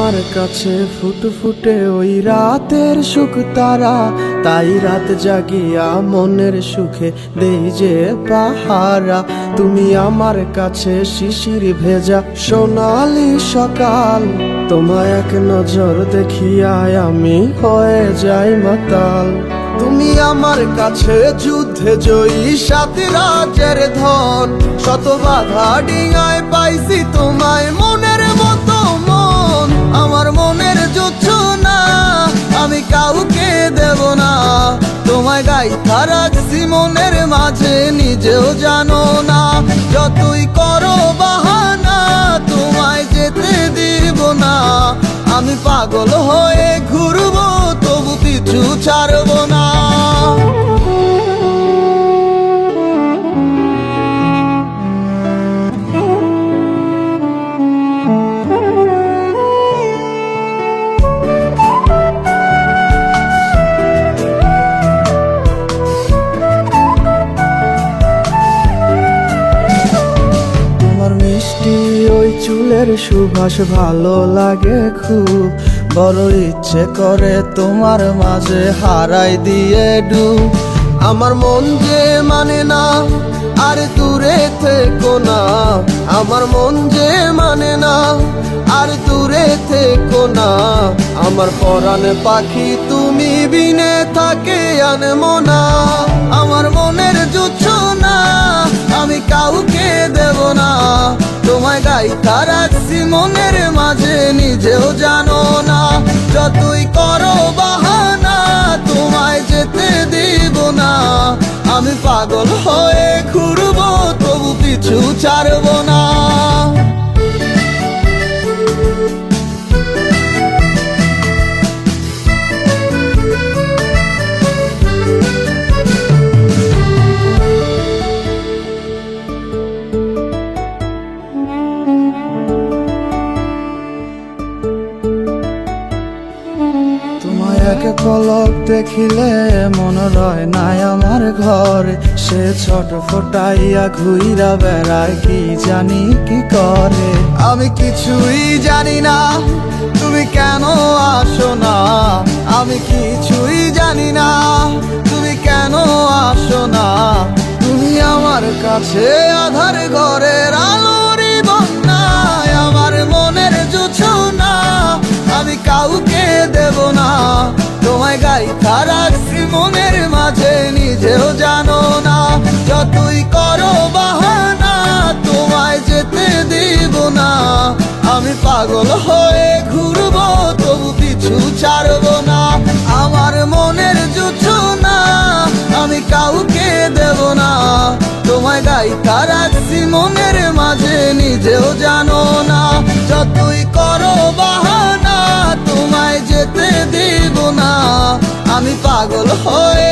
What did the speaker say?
আমার কাছে ফুটফুটে ওই রাতের সুখ তারা, তাই রাত জাগিয়া মনের সুখে দেই যে পাহারা। তুমি আমার কাছে শিশির ভেজা সোনালি সকাল, তোমায় এক নজর দেখিয়ায় আমি হয়ে যাই মাতাল। তুমি আমার কাছে যুদ্ধে জয়ী সাত রাজের ধন, শত বাধা ডিঙায় পাইছি তোমায় মনের মতো মন। আমার মনের জোছনা আমি কাউকে দেব না, তোমায় গাইথা রাখছি মনের মাঝে নিজেও জানো না। যতই করো বাহানা তোমায় যেতে দিব না, আমি পাগল হয়ে ঘুরবো তবু পিছু ছাড়বো না। মিষ্টি ওই চুলের সুবাস ভালো লাগে খুব, বড় ইচ্ছে করে তোমার মাঝে হারাই দিয়ে ডুব। আমার মন যে মানে না আর দূরে থেকো না, আমার মন যে মানে না আর দূরে থেকো না। আমার পরাণে পাখি তুমি বিনে থাকে আনমো না, আমার মনের জোছনা আমি কাউকে দেব না। তোমায় গাইথা রাখছি মনের মাঝে নিজেও জানো না, যতই করো বাহানা তোমায় যেতে দিব না। আমি পাগল হয়ে ঘুরবো তবু পিছু ছাড়বো না। এক পলক দেখিলে মন রয় নাই আমার ঘরে, সে ছোট ফোটাইয়া ঘুইরা বেড়ায় কি জানি কি করে। আমি কিছুই জানি না তুমি কেন আসো না, আমি কিছুই জানি না তুমি কেন আসো না। তুমি আমার কাছে আধার ঘরের আলোরই বন্যায়, আমার মনের জোছনা আমি কাউকে দেব না। তোমায় গাইথা রাখছি মনের মাঝে নিজেও জানো না, যতই করো বাহানা তোমায় যেতে দিব না। আমি পাগল হয়ে ঘুরবো তবু পিছু ছাড়বো না। আমার মনের জোছনা আমি কাউকে দেব না, তোমায় গাইথা রাখছি মনের মাঝে নিজেও জানো না। যতই করো বাহানা তোমায় যেতে দিব না, আমি পাগল হয়ে